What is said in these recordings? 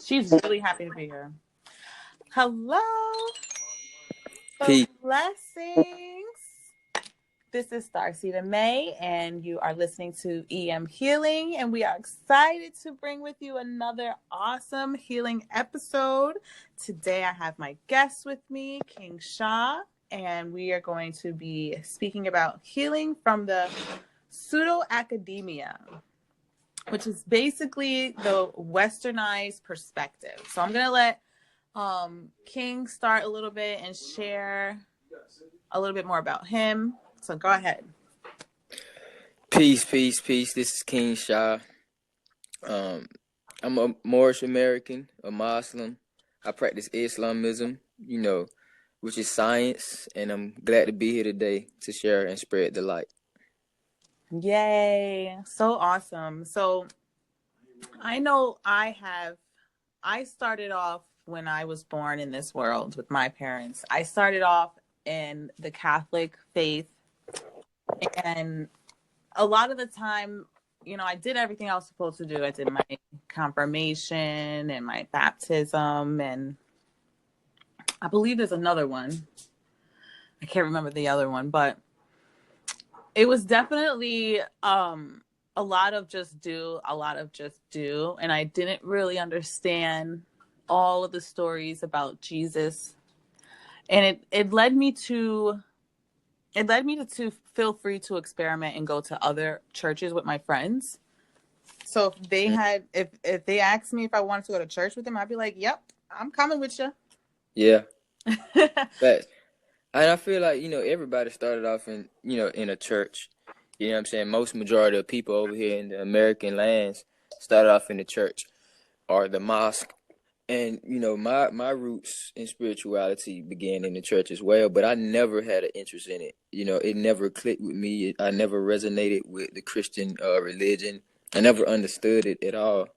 She's really happy to be here. Hello. Peace. Blessings. This is Starseed May, and you are listening to EM Healing, and we are excited to bring with you another awesome healing episode. Today, I have my guest with me, King Sha, and we are going to be speaking about healing from the pseudo-academia, which is basically the westernized perspective. So I'm going to let King start a little bit and share a little bit more about him. So go ahead. Peace. This is King Sha. I'm a Moorish American, a Muslim. I practice Islamism, which is science, and I'm glad to be here today to share and spread the light. Yay. So awesome. So I know I started off when I was born in this world with my parents. I started off in the Catholic faith, and a lot of the time, I did everything I was supposed to do. I did my confirmation and my baptism, and I believe there's another one. I can't remember the other one, but it was definitely a lot of just do, and I didn't really understand all of the stories about Jesus, and it led me to feel free to experiment and go to other churches with my friends. So if they asked me if I wanted to go to church with them, I'd be like, "Yep, I'm coming with you." Yeah. But I feel like, everybody started off in a church. You know what I'm saying? Most majority of people over here in the American lands started off in the church or the mosque. And, my roots in spirituality began in the church as well, but I never had an interest in it. It never clicked with me. I never resonated with the Christian religion. I never understood it at all,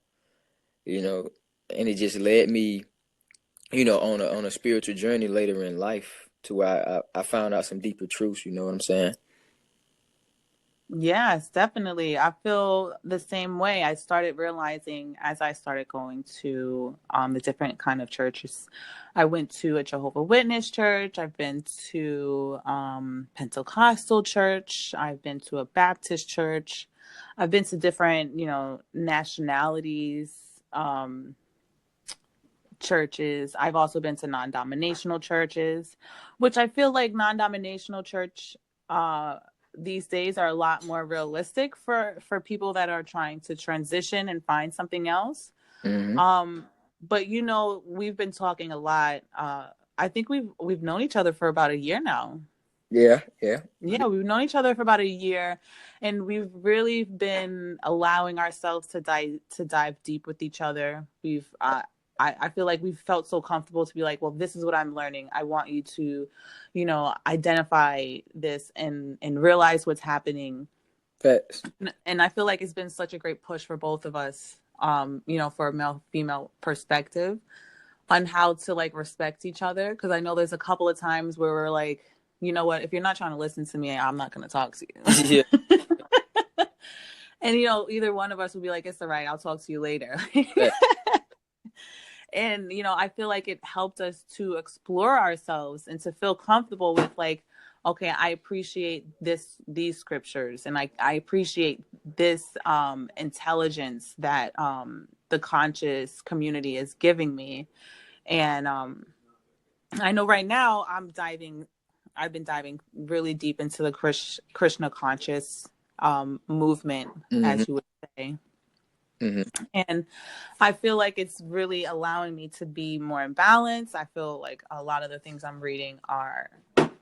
and it just led me, on a spiritual journey later in life to where I found out some deeper truths, you know what I'm saying? Yes, definitely. I feel the same way. I started realizing as I started going to the different kind of churches. I went to a Jehovah Witness church. I've been to Pentecostal church. I've been to a Baptist church. I've been to different, nationalities, churches. I've also been to non-denominational churches, which I feel like non-denominational church these days are a lot more realistic for people that are trying to transition and find something else. Mm-hmm. But we've been talking a lot. I think we've known each other for about a year now. Yeah. We've known each other for about a year, and we've really been allowing ourselves to dive deep with each other. I feel like we've felt so comfortable to be like, well, this is what I'm learning. I want you to, identify this and realize what's happening. Facts. And I feel like it's been such a great push for both of us, for a male-female perspective on how to like respect each other. Because I know there's a couple of times where we're like, you know what, if you're not trying to listen to me, I'm not going to talk to you. Yeah. And, either one of us will be like, it's all right, I'll talk to you later. And, I feel like it helped us to explore ourselves and to feel comfortable with like, okay, I appreciate these scriptures, and I appreciate this intelligence that the conscious community is giving me. And I know right now I've been diving really deep into the Krishna conscious movement, Mm-hmm. as you would say. Mm-hmm. And I feel like it's really allowing me to be more in balance. I feel like a lot of the things I'm reading are,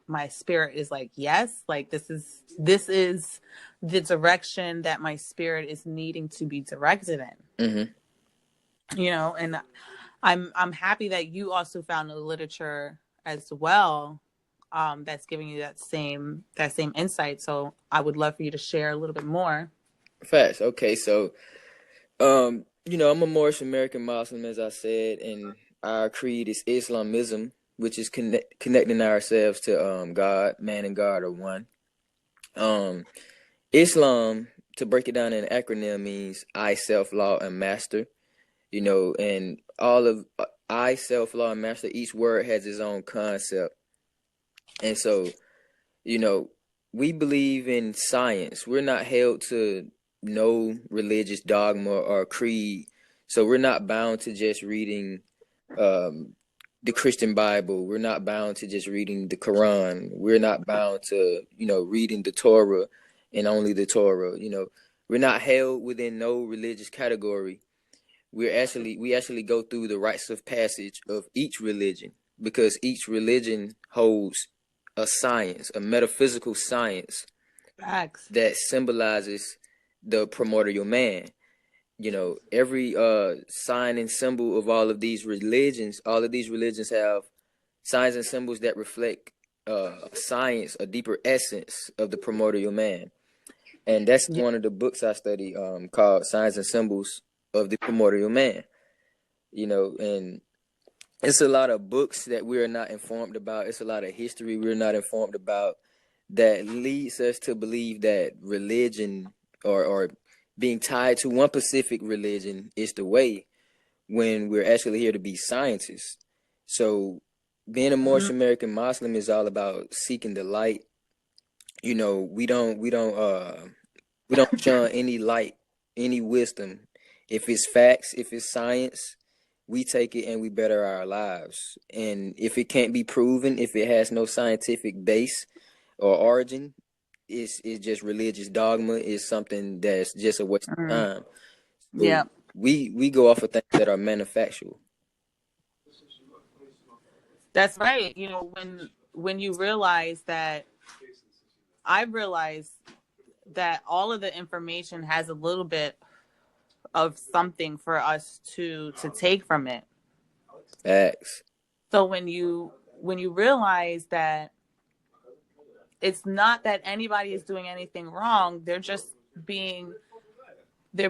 my spirit is like, yes, like this is the direction that my spirit is needing to be directed in. Mm-hmm. And I'm happy that you also found the literature as well, that's giving you that same insight. So I would love for you to share a little bit more. Facts. Okay, so I'm a Moorish American Muslim, as I said, and our creed is Islamism, which is connecting ourselves to God. Man and God are one. Islam, to break it down in an acronym, means I, self, law, and master. And all of I, self, law, and master, each word has its own concept. And so, you know, we believe in science. We're not held to no religious dogma or creed. So we're not bound to just reading um, the Christian Bible. We're not bound to just reading the Quran. We're not bound to, reading the Torah and only the Torah. We're not held within no religious category. We actually go through the rites of passage of each religion, because each religion holds a science, a metaphysical science Facts. that symbolizes the primordial man. Every sign and symbol of all of these religions have signs and symbols that reflect science, a deeper essence of the primordial man. And that's Yeah. one of the books I study, called Signs and Symbols of the Primordial Man. And it's a lot of books that we're not informed about. It's a lot of history we're not informed about that leads us to believe that religion or being tied to one specific religion is the way, when we're actually here to be scientists. So being a Moorish American Muslim is all about seeking the light. We don't shun any light, any wisdom. If it's facts, if it's science, we take it and we better our lives. And if it can't be proven, if it has no scientific base or origin, it's just religious dogma. It's something that's just a waste of time. Yeah. So we go off of things that are manufactured. That's right. When you realize that, I realized that all of the information has a little bit of something for us to take from it. Facts. So when you realize that it's not that anybody is doing anything wrong, they're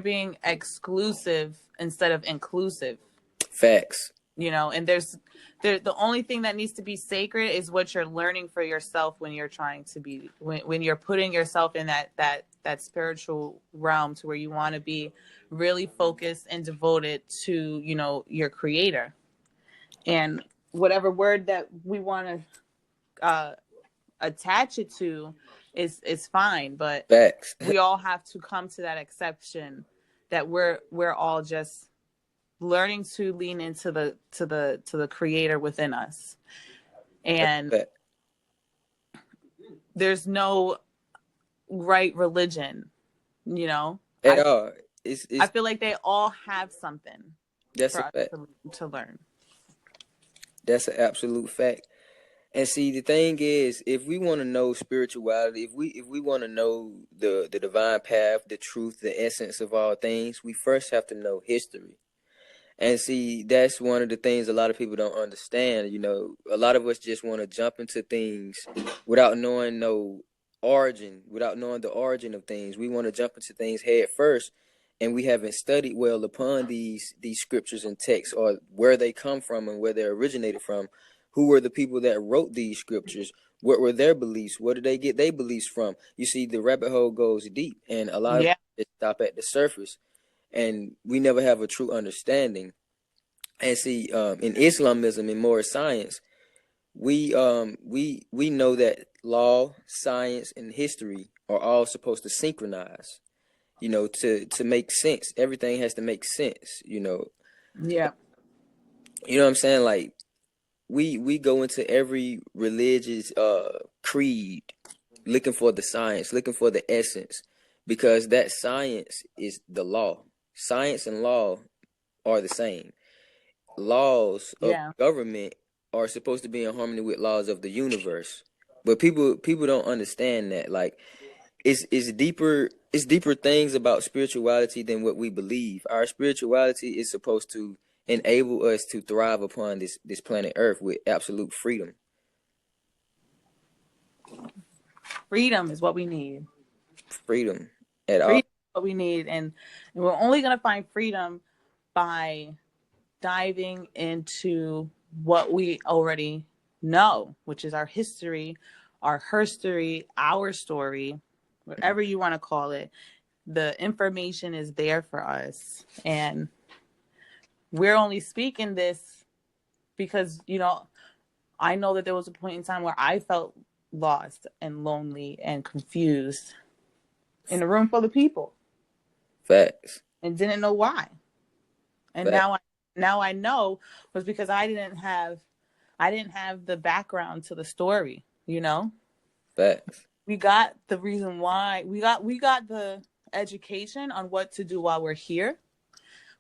being exclusive instead of inclusive. Facts. And the only thing that needs to be sacred is what you're learning for yourself when you're trying to be, when you're putting yourself in that spiritual realm to where you want to be really focused and devoted to your creator. And whatever word that we want to attach it to is fine, but Facts. we all have to come to that exception that we're all just learning to lean into the creator within us. And Fact. there's no right religion. At I all. I It's feel like they all have something That's for a us fact. to learn. That's an absolute fact. And see, the thing is, if we want to know spirituality, if we want to know the divine path, the truth, the essence of all things, we first have to know history. And see, that's one of the things a lot of people don't understand. A lot of us just want to jump into things without knowing without knowing the origin of things. We want to jump into things head first, and we haven't studied well upon these scriptures and texts, or where they come from and where they originated from. Who were the people that wrote these scriptures? What were their beliefs? Where did they get their beliefs from? You see, the rabbit hole goes deep, and a lot of Yeah. it stop at the surface, and we never have a true understanding. And see, in Islamism, in moorish science, we know that law, science, and history are all supposed to synchronize. To make sense. Everything has to make sense. Yeah. You know what I'm saying? Like, we go into every religious creed looking for the science, looking for the essence, because that science is the law. Science and law are the same. Laws of Yeah. government are supposed to be in harmony with laws of the universe, but people don't understand that. Like, it's deeper things about spirituality than what we believe. Our spirituality is supposed to enable us to thrive upon this planet Earth with absolute freedom. Freedom is what we need. Freedom at all. Freedom is what we need, and we're only going to find freedom by diving into what we already know, which is our history, our herstory, our story, whatever you want to call it. The information is there for us, and we're only speaking this because, I know that there was a point in time where I felt lost and lonely and confused in a room full of people Facts. and didn't know why. And Facts. now I know was because I didn't have the background to the story, Facts. We got the reason why. We got the education on what to do while we're here.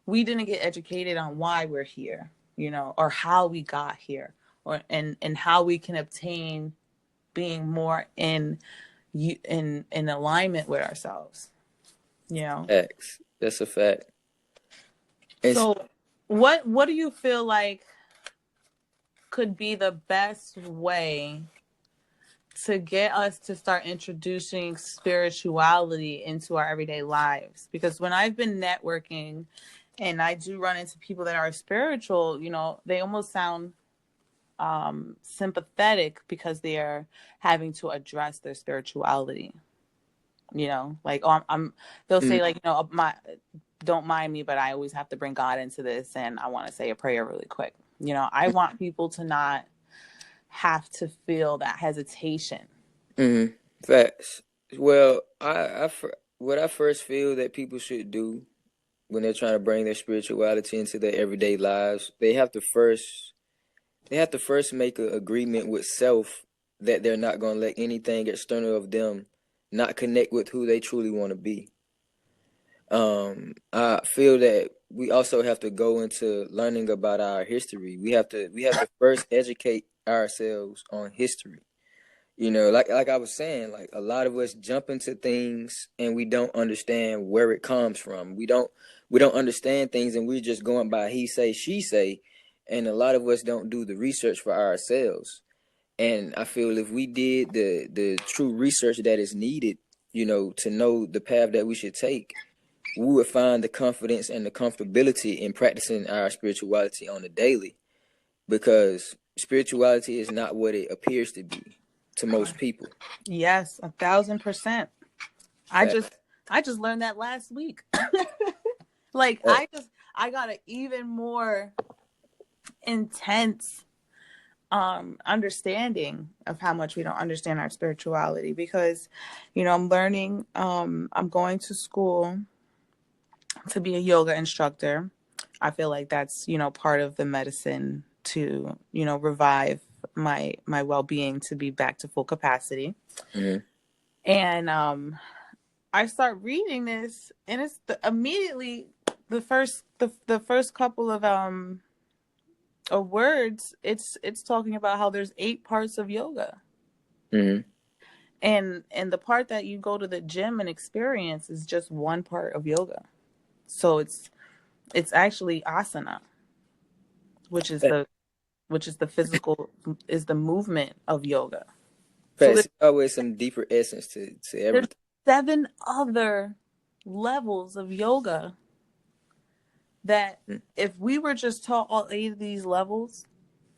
We didn't get educated on why we're here, or how we got here, or and how we can obtain being more in alignment with ourselves, Facts. That's a fact. And So what do you feel like could be the best way to get us to start introducing spirituality into our everyday lives? Because when I've been networking and I do run into people that are spiritual, they almost sound sympathetic because they are having to address their spirituality. Like, oh, they'll mm, say, like, my don't mind me, but I always have to bring God into this, and I want to say a prayer really quick. I want people to not have to feel that hesitation. facts. Well, what I first feel that people should do when they're trying to bring their spirituality into their everyday lives, they have to first make an agreement with self that they're not going to let anything external of them not connect with who they truly want to be. I feel that we also have to go into learning about our history. We have to first educate ourselves on history. Like I was saying, like a lot of us jump into things and we don't understand where it comes from. We don't understand things and we're just going by he say, she say, and a lot of us don't do the research for ourselves. And I feel if we did the true research that is needed, to know the path that we should take, we would find the confidence and the comfortability in practicing our spirituality on a daily, because spirituality is not what it appears to be to most people. Yes, 1,000%. I Fact. just I just learned that last week. Like, Fact. I got an even more intense understanding of how much we don't understand our spirituality, because I'm learning, I'm going to school to be a yoga instructor. I feel like that's part of the medicine to revive my well-being to be back to full capacity. Mhm. And I start reading this, and it's immediately the first couple of words. It's talking about how there's 8 parts of yoga, Mhm. and the part that you go to the gym and experience is just one part of yoga. So it's actually asana, which is Fact. the physical, is the movement of yoga. So Fact. There's always some deeper essence to there's everything. 7 other levels of yoga that, Mm. if we were just taught all 8 of these levels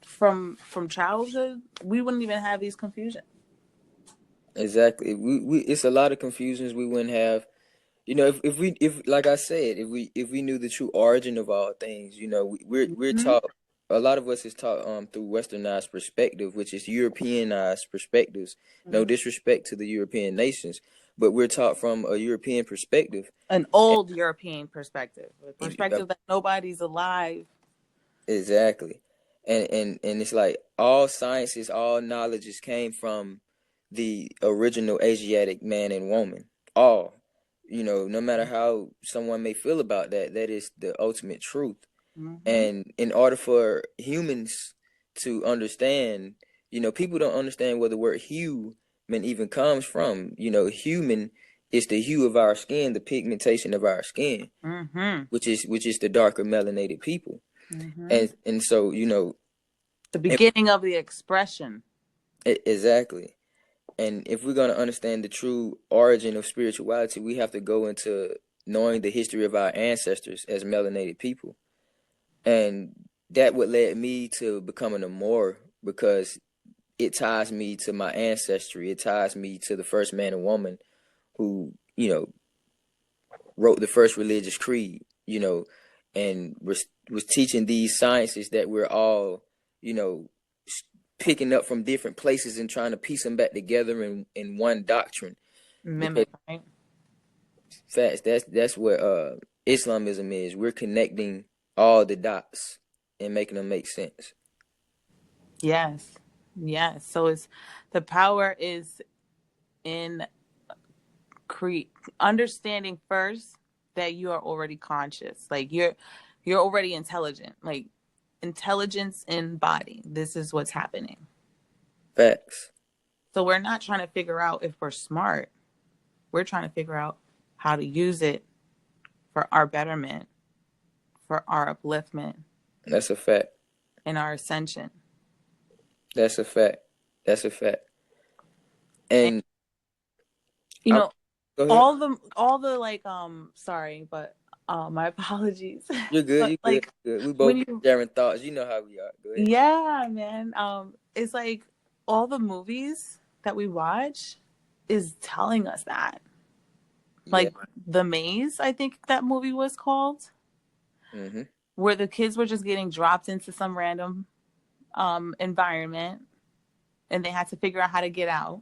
from childhood, we wouldn't even have these confusions. Exactly. We it's a lot of confusions we wouldn't have. If like I said, if we knew the true origin of all things, we're Hmm. taught. A lot of us is taught through westernized perspective, which is Europeanized perspectives. No disrespect to the European nations, but we're taught from a European perspective. An old European perspective, a Uh, perspective that nobody's alive. Exactly. And it's like all sciences, all knowledges came from the original Asiatic man and woman. All. No matter how someone may feel about that, that is the ultimate truth. Hmm. And in order for humans to understand, people don't understand where the word human even comes from. Human is the hue of our skin, the pigmentation of our skin, Hmm. which is the darker melanated people. Hmm. And so, The beginning of the expression. exactly. And if we're going to understand the true origin of spirituality, we have to go into knowing the history of our ancestors as melanated people. And that would lead me to becoming a Moor, because it ties me to my ancestry. It ties me to the first man and woman who, wrote the first religious creed, and was teaching these sciences that we're all, you know, picking up from different places and trying to piece them back together in one doctrine. Because Mimic, right? facts, that's what Islamism is. We're connecting all the dots and making them make sense. Yes. Yes. So it's the power is in understanding first that you are already conscious. Like you're already intelligent. Like intelligence in body. This is what's happening. Facts. So we're not trying to figure out if we're smart. We're trying to figure out how to use it for our betterment, for our upliftment, That's a fact. and our ascension. That's a fact. That's a fact. And And you I know, go ahead. all the like sorry, but my apologies. You're good. But You good. like Good. We when both you sharing thoughts. You know how we are. Go ahead. yeah, man. It's like all the movies that we watch is telling us that. Yeah. Like The Maze, I think that movie was called, Mm-hmm. where the kids were just getting dropped into some random environment and they had to figure out how to get out.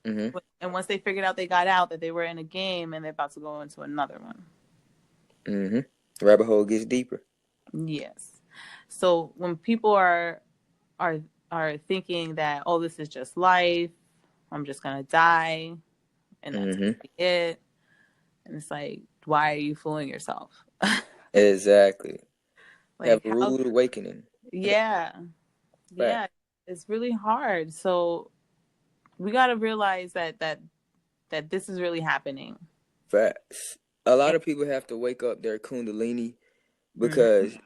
Mm-hmm. And once they figured out they got out, that they were in a game and they're about to go into another one. Mm-hmm. Rabbit hole gets deeper. Yes. So when people are are thinking that, oh, this is just life, I'm just gonna die, and that's Mm-hmm. gonna be it, and it's like, why are you fooling yourself? Exactly. Have Like a how? rude awakening. Yeah, Fact. yeah, it's really hard. So we got to realize that this is really happening. Facts. A lot And, of people have to wake up their kundalini mhm. because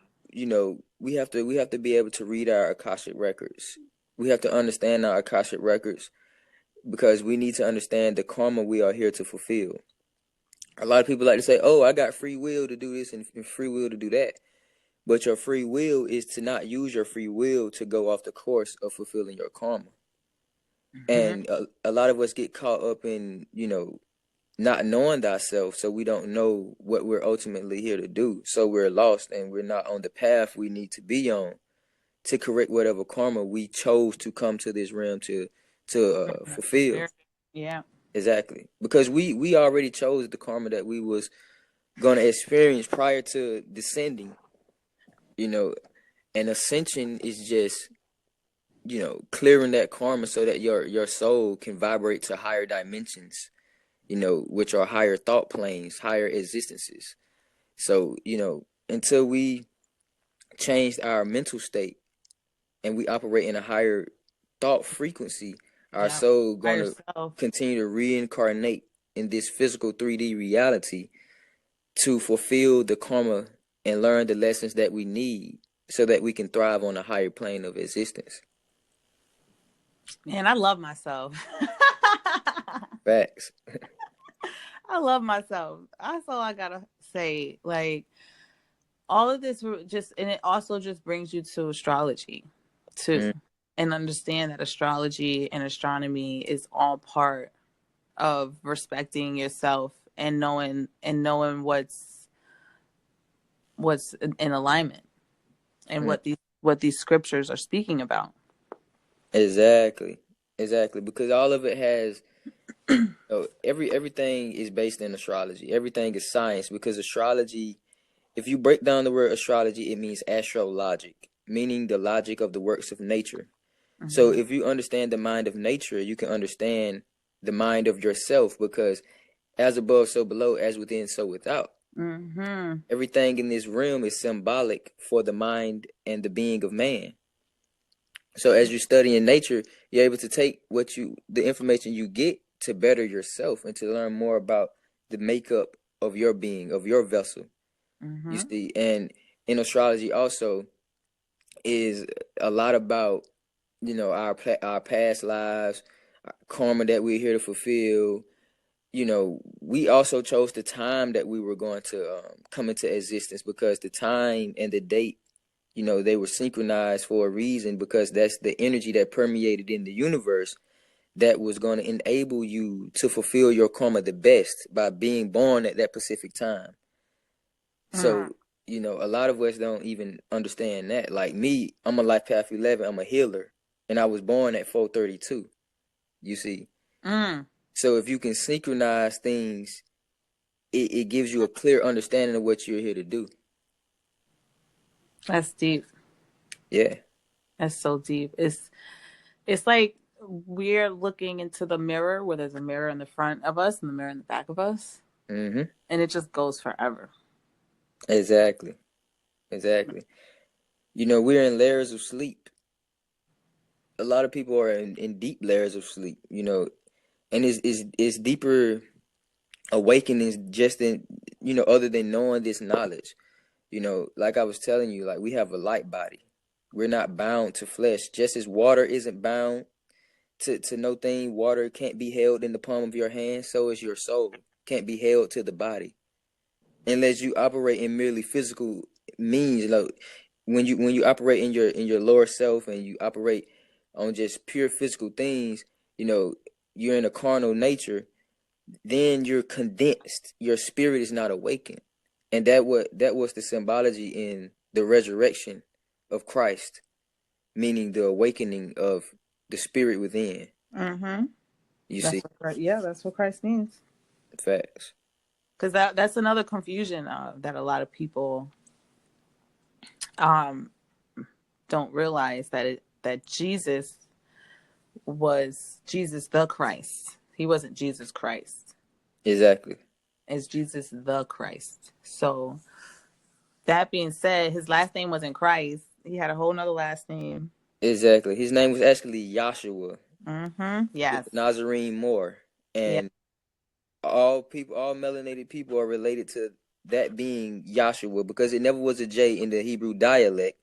we have to be able to read our Akashic records. We have to understand our Akashic records because we need to understand the karma we are here to fulfill. A lot of people like to say, "Oh, I got free will to do this and free will to do that." But your free will is to not use your free will to go off the course of fulfilling your karma. Mhm. And a lot of us get caught up in, not knowing thyself, so we don't know what we're ultimately here to do. So we're lost and we're not on the path we need to be on to correct whatever karma we chose to come to this realm to fulfill. Yeah. Exactly, because we already chose the karma that we was gonna experience prior to descending. You know, and ascension is just clearing that karma so that your soul can vibrate to higher dimensions, which are higher thought planes, higher existences. So, until we changed our mental state and we operate in a higher thought frequency, our Yeah. soul By gonna yourself. continue to reincarnate in this physical 3D reality to fulfill the karma and learn the lessons that we need so that we can thrive on a higher plane of existence. Man, I love myself. Facts. I love myself. That's all I gotta say. Like all of this just, and it also just brings you to astrology, too, Mm, and understand that astrology and astronomy is all part of respecting yourself and knowing what's in alignment and mm. what these scriptures are speaking about. Exactly. Exactly. Because all of it has everything is based in astrology. Everything is science because astrology, if you break down the word astrology, it means astrologic, meaning the logic of the works of nature. So Mm-hmm. if you understand the mind of nature, you can understand the mind of yourself because as above, so below, as within, so without. Mm-hmm. Everything in this realm is symbolic for the mind and the being of man. So as you study in nature, you're able to take the information you get to better yourself and to learn more about the makeup of your being, of your vessel. You Mm-hmm. see, and in astrology also is a lot about our past lives, karma that we're here to fulfill. We also chose the time that we were going to come into existence because the time and the date, they were synchronized for a reason because that's the energy that permeated in the universe that was going to enable you to fulfill your karma the best by being born at that specific time. Mm. So A lot of us don't even understand that. Like me, I'm a Life Path 11. I'm a healer, and I was born at 432. You see, Mm, so if you can synchronize things, it gives you a clear understanding of what you're here to do. that's deep. Yeah. That's so deep. It's like we're looking into the mirror where there's a mirror in the front of us and the mirror in the back of us, Mm-hmm. and it just goes forever. Exactly. Exactly. We're in layers of sleep. A lot of people are in deep layers of sleep. And it's deeper awakenings just in other than knowing this knowledge. Like I was telling you, like we have a light body. We're not bound to flesh. Just as water isn't bound to no thing, water can't be held in the palm of your hand, so is your soul. Can't be held to the body. Unless you operate in merely physical means. Like when you operate in your lower self and you operate on just pure physical things, you know, you're in a carnal nature, then you're condensed. Your spirit is not awakened. And that was the symbology in the resurrection of Christ, meaning the awakening of the spirit within. Mm-hmm. You That's see, what, yeah, that's what Christ means. facts. Because that's another confusion that a lot of people um, don't realize that Jesus was Jesus the Christ. He wasn't Jesus Christ. Exactly. It's Jesus the Christ. So that being said, his last name wasn't Christ. He had a whole nother last name. Exactly. His name was actually Joshua, Mm-hmm. the Yes. Nazarene Moor, Yeah. and all melanated people are related to that being Joshua because it never was a J in the Hebrew dialect.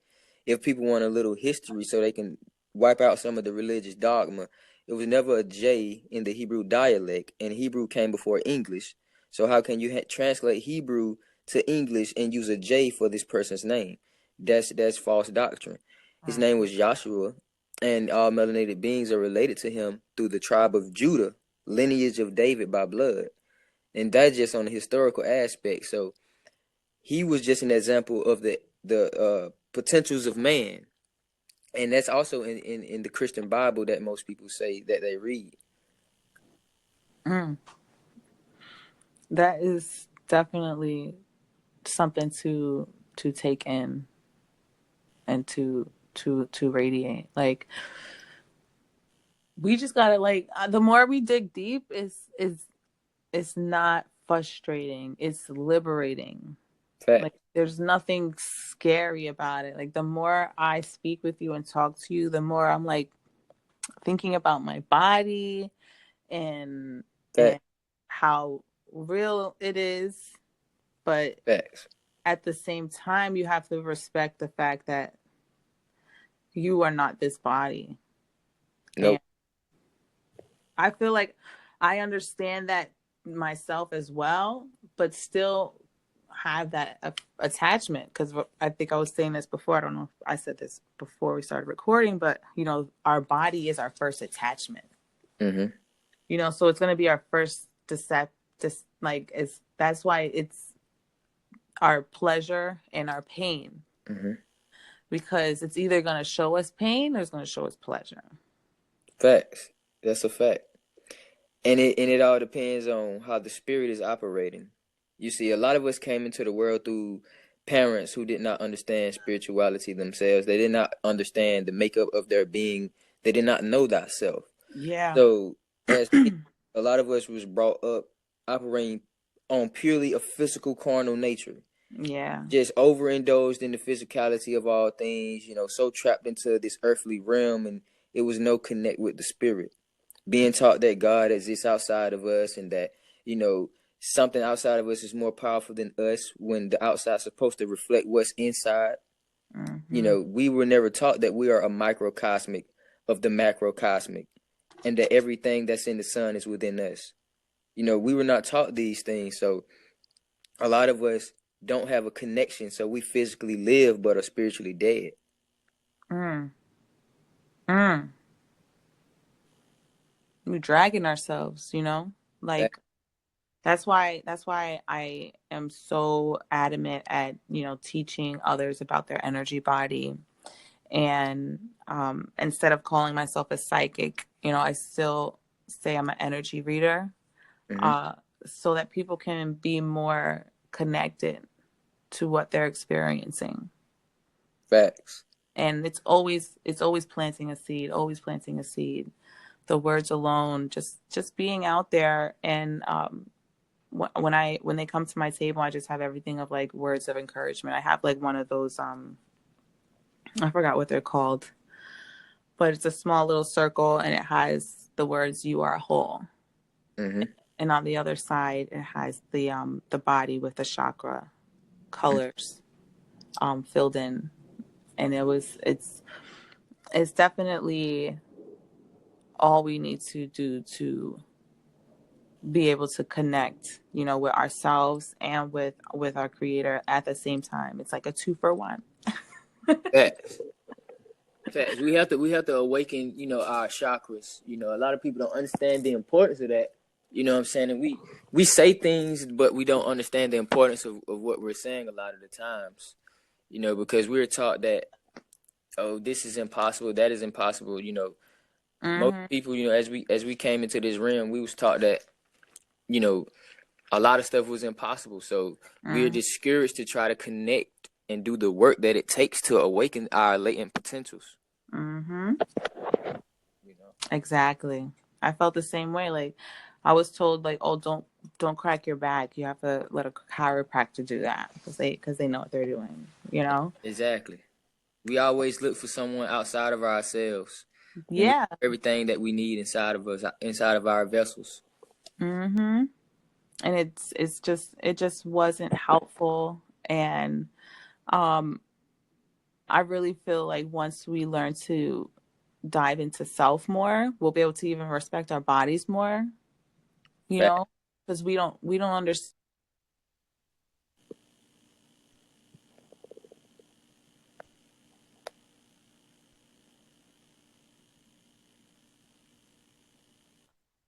If people want a little history so they can wipe out some of the religious dogma, it was never a J in the Hebrew dialect, and Hebrew came before English. So how can you translate Hebrew to English and use a J for this person's name? That's false doctrine. His name was Joshua, and all melanated beings are related to him through the tribe of Judah, lineage of David by blood. And that's just on the historical aspect. So he was just an example of the potentials of man. And that's also in the Christian Bible that most people say that they read. Mm. That is definitely something to take in and to radiate. Like we just gotta the more we dig deep, is it's not frustrating. It's liberating. Fact, Like there's nothing scary about it. Like the more I speak with you and talk to you, the more I'm like thinking about my body and and fact, how real it is. But facts. at the same time, you have to respect the fact that you are not this body. And Nope. I feel like I understand that myself as well, but still have that attachment because I think I was saying this before. I don't know if I said this before we started recording, but our body is our first attachment. Mm-hmm. So it's going to be our first like it's that's why it's our pleasure and our pain Mm-hmm. because it's either going to show us pain or it's going to show us pleasure. Facts. That's a fact. And it all depends on how the spirit is operating. You see, a lot of us came into the world through parents who did not understand spirituality themselves. They did not understand the makeup of their being. They did not know thyself. Yeah. So as a lot of us was brought up operating on purely a physical carnal nature. Yeah. Just overindulged in the physicality of all things, so trapped into this earthly realm, and it was no connect with the spirit. Being taught that God exists outside of us and that, you know, something outside of us is more powerful than us when the outside is supposed to reflect what's inside. Mm-hmm. We were never taught that we are a microcosmic of the macrocosmic and that everything that's in the sun is within us. We were not taught these things. So a lot of us don't have a connection. So we physically live but are spiritually dead. Mm. Mm. We're dragging ourselves, Fact. like That's why I am so adamant at, teaching others about their energy body. And instead of calling myself a psychic, I still say I'm an energy reader, Mm-hmm. uh, so that people can be more connected to what they're experiencing. Facts. And it's always planting a seed, always planting a seed. The words alone, just being out there. And when they come to my table, I just have everything of like words of encouragement. I have like one of those, I forgot what they're called, but it's a small little circle and it has the words "you are whole," Mm-hmm. and on the other side it has the body with the chakra colors filled in. And it's definitely all we need to do to be able to connect, with ourselves and with our creator at the same time. It's like a 2 for 1. Facts. Facts. We have to awaken, our chakras. A lot of people don't understand the importance of that. You know what I'm saying? And we say things, but we don't understand the importance of what we're saying a lot of the times. Because we're taught that, oh, this is impossible, that is impossible. Most Mm-hmm. people, as we came into this realm, we was taught that, you know, a lot of stuff was impossible. So we're Mm-hmm. discouraged to try to connect and do the work that it takes to awaken our latent potentials. Mm-hmm. You know, Exactly. I felt the same way. Like I was told, like, oh, don't crack your back. You have to let a chiropractor do that because they know what they're doing. You know? exactly. We always look for someone outside of ourselves, and we Yeah. have everything that we need inside of us, inside of our vessels. Mm-hmm. And it just wasn't helpful. And um, I really feel like once we learn to dive into self more, we'll be able to even respect our bodies more. You Fact. know, because we don't understand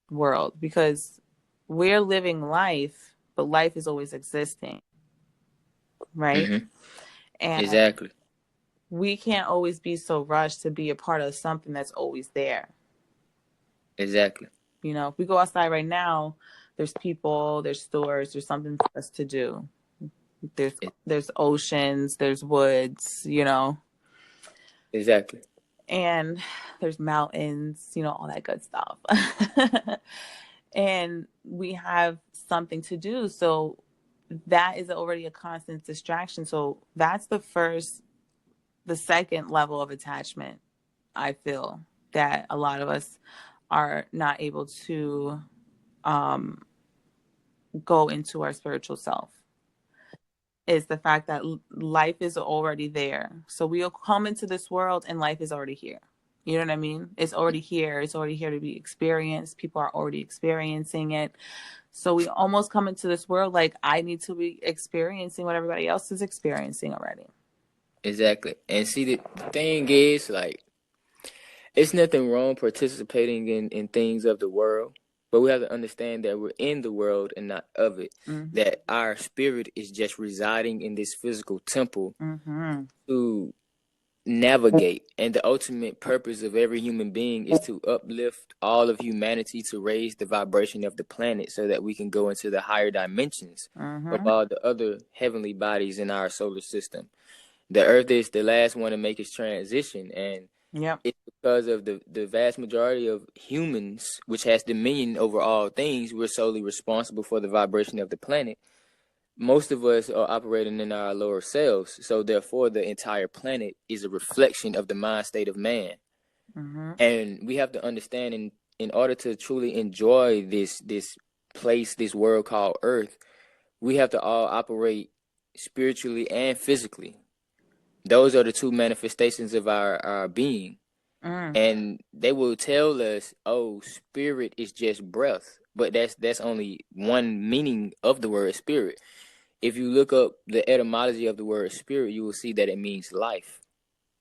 the world because we're living life, but life is always existing, right? Mm-hmm. And Exactly. we can't always be so rushed to be a part of something that's always there. Exactly. If we go outside right now, there's people, there's stores, there's something for us to do. There's E- there's oceans, there's woods, Exactly. and there's mountains, all that good stuff. And we have something to do. So that is already a constant distraction. So that's the second level of attachment, I feel, that a lot of us are not able to um, go into our spiritual self, is the fact that life is already there. So we'll come into this world and life is already here. You know what I mean? It's already here. It's already here to be experienced. People are already experiencing it. So we almost come into this world like I need to be experiencing what everybody else is experiencing already. Exactly. And see, the thing is, like, it's nothing wrong participating in things of the world, but we have to understand that we're in the world and not of it. Mm-hmm. That our spirit is just residing in this physical temple Mm-hmm. to navigate. And the ultimate purpose of every human being is to uplift all of humanity, to raise the vibration of the planet so that we can go into the higher dimensions of Mm-hmm. all the other heavenly bodies in our solar system. The Earth is the last one to make its transition, and Yep. it's because of the vast majority of humans, which has dominion over all things. We're solely responsible for the vibration of the planet. Most of us are operating in our lower selves, so therefore the entire planet is a reflection of the mind state of man. Mm-hmm. And we have to understand, in order to truly enjoy this place, this world called Earth, we have to all operate spiritually and physically. Those are the two manifestations of our being. Mm. And they will tell us, oh, spirit is just breath. But that's only one meaning of the word spirit. If you look up the etymology of the word spirit, you will see that it means life.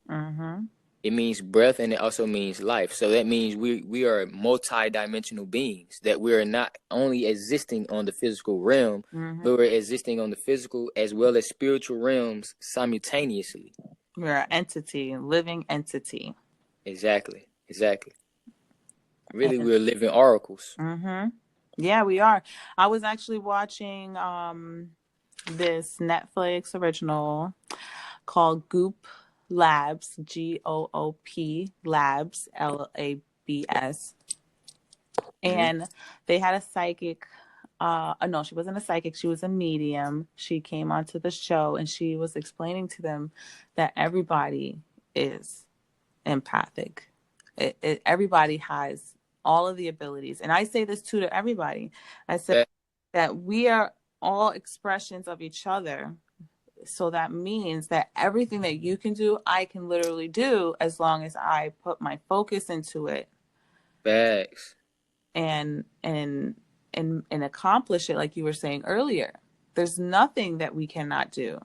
Mm-hmm. It means breath, and it also means life. So that means we are multi-dimensional beings, that we are not only existing on the physical realm, but we're existing on the physical as well as spiritual realms simultaneously. We're an entity, living entity. Exactly. Really, And we're living oracles. yeah, we are. I was actually watching this Netflix original called Goop Labs, GOOP Labs, LABS. And they had a psychic. No, she wasn't a psychic. She was a medium. She came onto the show and she was explaining to them that everybody is empathic. Everybody has all of the abilities. And I say this too to everybody. I said that we are all expressions of each other. So that means that everything that you can do, I can literally do as long as I put my focus into it. Facts. And accomplish it, like you were saying earlier. There's nothing that we cannot do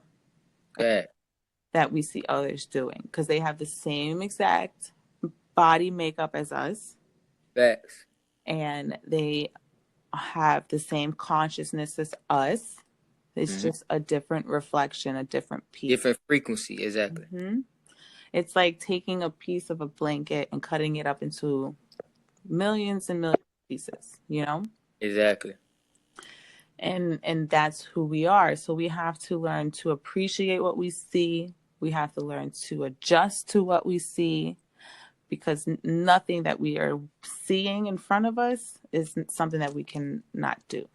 that we see others doing, because they have the same exact body makeup as us. Facts. And they have the same consciousness as us. It's just a different reflection, a different piece. Different frequency, exactly. It's like taking a piece of a blanket and cutting it up into millions and millions of pieces, you know? Exactly. And that's who we are. So we have to learn to appreciate what we see. We have to learn to adjust to what we see, because nothing that we are seeing in front of us is something that we can not do.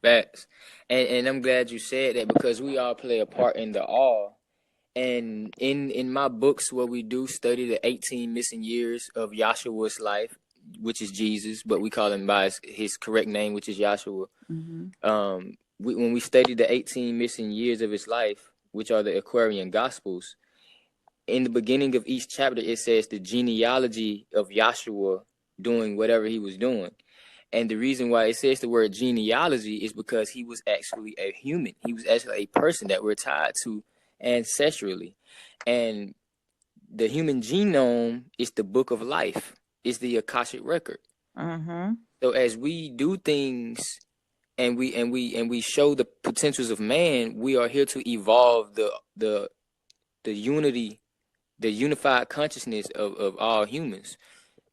Facts. And I'm glad you said that, because we all play a part in the all. And in my books, where we do study the 18 missing years of Yahshua's life, which is Jesus, but we call him by his correct name, which is Yahshua. When we study the 18 missing years of his life, which are the Aquarian Gospels, in the beginning of each chapter, it says the genealogy of Yahshua doing whatever he was doing. And the reason why it says the word genealogy is because he was actually a human. He was actually a person that we're tied to ancestrally. And the human genome is the book of life. It's the Akashic record. So as we do things and we show the potentials of man, we are here to evolve the unity, the unified consciousness of all humans.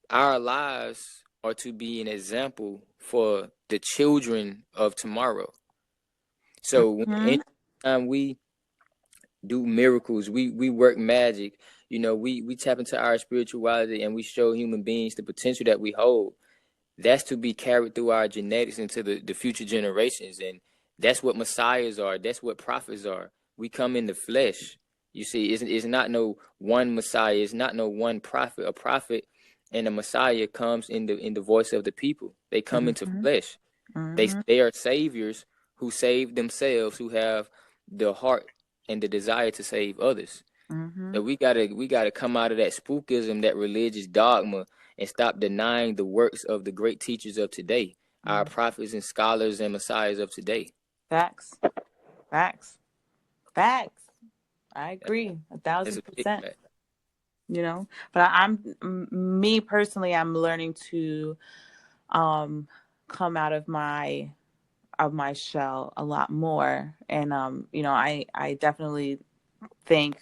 Our lives are to be an example for the children of tomorrow. So anytime we do miracles, we work magic, we tap into our spirituality and we show human beings the potential that we hold. That's to be carried through our genetics into the future generations. And that's what messiahs are. That's what prophets are. We come in the flesh. You see, it's not no one messiah. It's not no one prophet. A prophet and a messiah comes in the voice of the people. They come into flesh. They are saviors who save themselves, who have the heart and the desire to save others. So we gotta come out of that spookism, that religious dogma, and stop denying the works of the great teachers of today, our prophets and scholars and messiahs of today. Facts. I agree 1,000%. But me personally, I'm learning to come out of my shell a lot more. And I definitely thank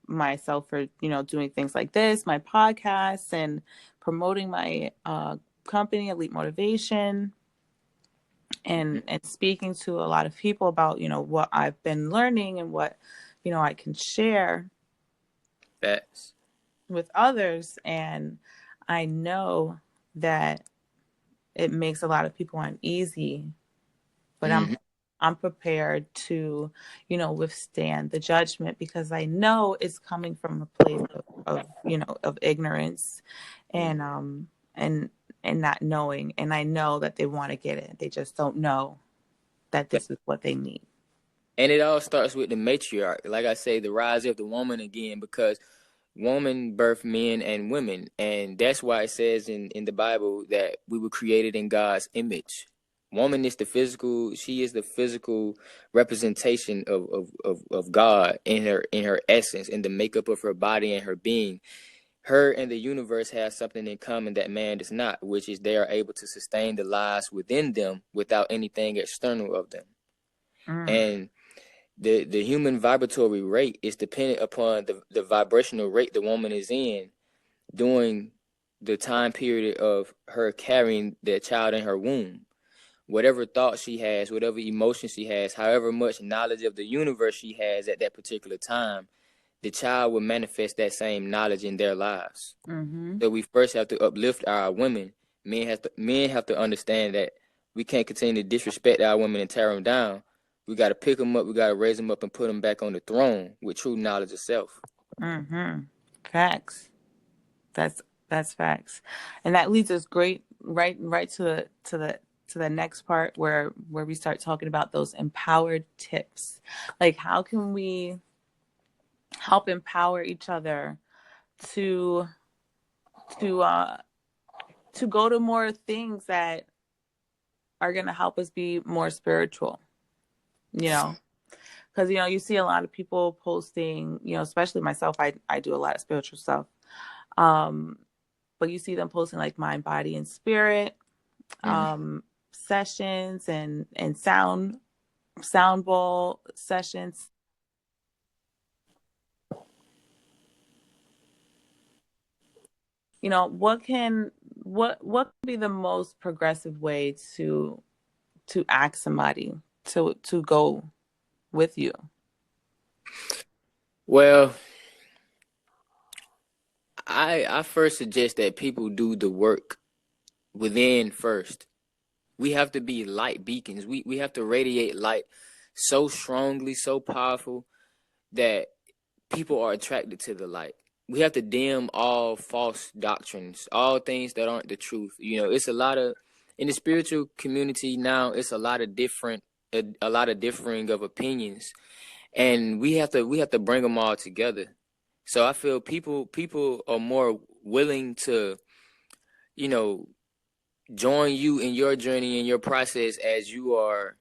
myself for doing things like this, my podcast, and promoting my company, Elite Motivation, and speaking to a lot of people about what I've been learning and what I can share with others. And I know that it makes a lot of people uneasy, but I'm prepared to withstand the judgment, because I know it's coming from a place of ignorance and not knowing. And I know that they want to get it, they just don't know that this is what they need. And it all starts with the matriarch, like I say, the rise of the woman again, because woman birthed men and women, and that's why it says in the Bible that we were created in God's image. Woman is the physical, she is the physical representation of God in her essence, in the makeup of her body and her being. her and the universe have something in common that man does not, which is they are able to sustain the lives within them without anything external of them. Mm. And the human vibratory rate is dependent upon the vibrational rate the woman is in during the time period of her carrying the child in her womb. Whatever thoughts she has, whatever emotions she has, however much knowledge of the universe she has at that particular time, the child will manifest that same knowledge in their lives. Mm-hmm. So we first have to uplift our women. Men have to understand that we can't continue to disrespect our women and tear them down. We got to pick them up. We got to raise them up and put them back on the throne with true knowledge of self. Mm-hmm. Facts. That's facts, and that leads us right to the next part where we start talking about those empowered tips. Like, how can we help empower each other to to uh to go to more things that are going to help us be more spiritual, you know? Because, you see a lot of people posting, especially myself, I do a lot of spiritual stuff. Um, but you see them posting like mind, body, and spirit sessions and sound bowl sessions. What could be the most progressive way to ask somebody to go with you? Well, I first suggest that people do the work within first. We have to be light beacons. We have to radiate light so strongly, so powerful that people are attracted to the light. We have to dim all false doctrines, all things that aren't the truth. It's a lot of in the spiritual community now. It's a lot of a lot of differing of opinions, and we have to bring them all together. So I feel people are more willing to, you know, join you in your journey and your process as you are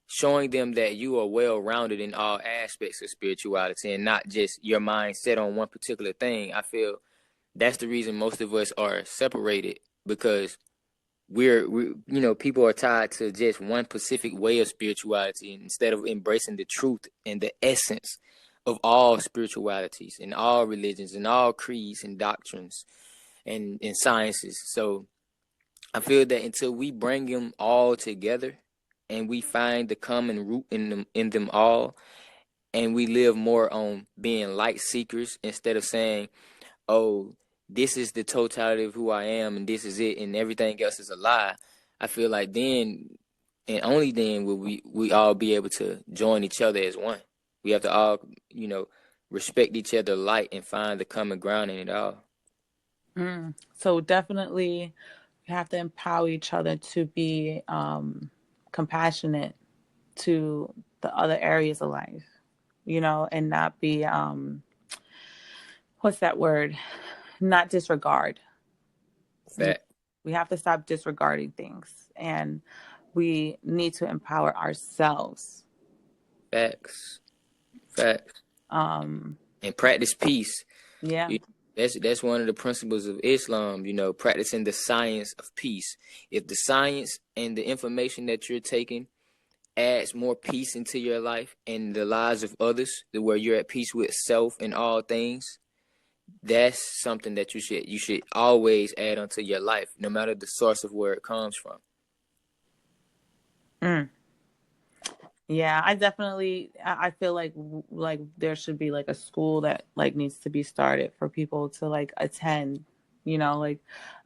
showing them that you are well rounded in all aspects of spirituality and not just your mind set on one particular thing. I feel that's the reason most of us are separated, because people are tied to just one specific way of spirituality instead of embracing the truth and the essence of all spiritualities and all religions and all creeds and doctrines and sciences. So I feel that until we bring them all together and we find the common root in them all, and we live more on being light seekers instead of saying, "Oh, this is the totality of who I am, and this is it, and everything else is a lie." I feel like then, and only then, will we all be able to join each other as one. We have to all, respect each other light and find the common ground in it all. So definitely, we have to empower each other to be compassionate to the other areas of life, and not be what's that word? Not disregard. Fact, We have to stop disregarding things, and we need to empower ourselves. facts, facts, Um, and practice peace. yeah. You- That's one of the principles of Islam, practicing the science of peace. If the science and the information that you're taking adds more peace into your life and the lives of others, to where you're at peace with self and all things, that's something that you should always add onto your life, no matter the source of where it comes from. Mm. Yeah, I feel like there should be like a school that like needs to be started for people to like attend, like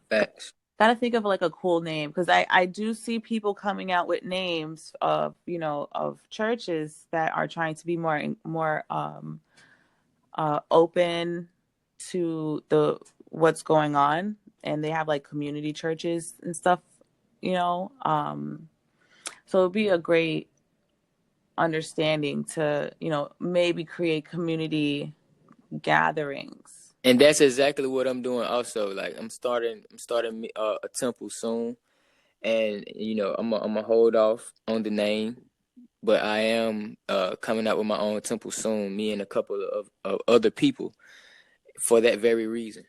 Facts. gotta think of like a cool name, because I do see people coming out with names of of churches that are trying to be more open to the what's going on, and they have like community churches and stuff, so it'd be a great understanding to maybe create community gatherings. And that's exactly what I'm doing also. Like I'm starting a temple soon, and I'm gonna hold off on the name, but I am coming out with my own temple soon, me and a couple of other people, for that very reason.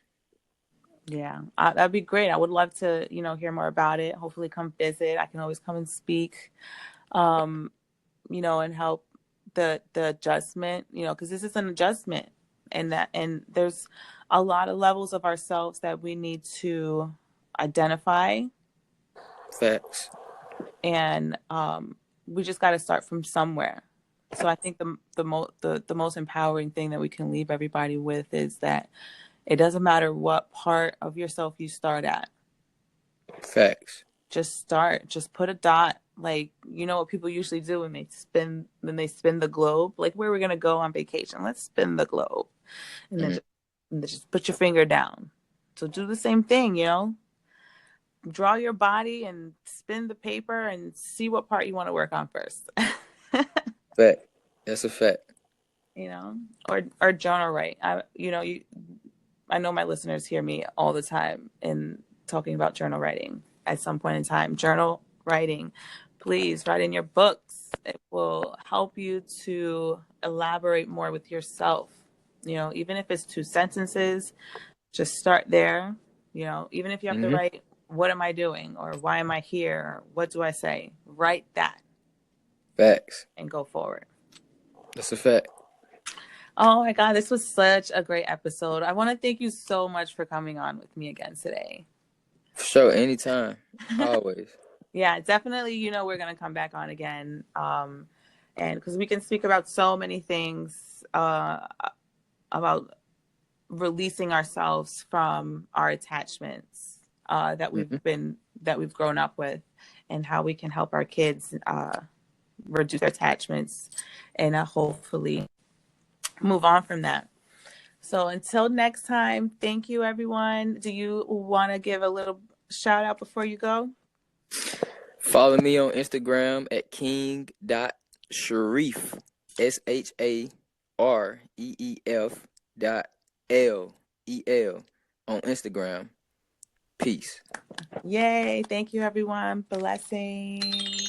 Yeah, that'd be great. I would love to, hear more about it. Hopefully come visit. I can always come and speak, um, and help the adjustment, because this is an adjustment, and there's a lot of levels of ourselves that we need to identify, Facts. and we just got to start from somewhere. So I think the most empowering thing that we can leave everybody with is that it doesn't matter what part of yourself you start at. Facts. Just start. Just put a dot. Like, what people usually do when they spin the globe. Like, where we're gonna go on vacation? Let's spin the globe, and then Mm-hmm. just put your finger down. So do the same thing. Draw your body and spin the paper and see what part you want to work on first. Fact. That's a fact. Or journal write. I know my listeners hear me all the time in talking about journal writing at some point in time. Journal writing, please write in your books. It will help you to elaborate more with yourself. Even if it's 2 sentences, just start there. Even if you have to Mm-hmm. write, what am I doing? Or why am I here? Or what do I say? Write that Facts. and go forward. That's a fact. Oh my God, this was such a great episode. I want to thank you so much for coming on with me again today. For sure. Anytime. Always. Yeah, definitely, we're going to come back on again. And because we can speak about so many things about releasing ourselves from our attachments that Mm-hmm. we've grown up with, and how we can help our kids reduce their attachments and hopefully move on from that. So until next time, thank you, everyone. Do you want to give a little shout out before you go? Follow me on Instagram at king.sharif, SHAREEF.LEL on Instagram. Peace. Yay. Thank you, everyone. Blessings.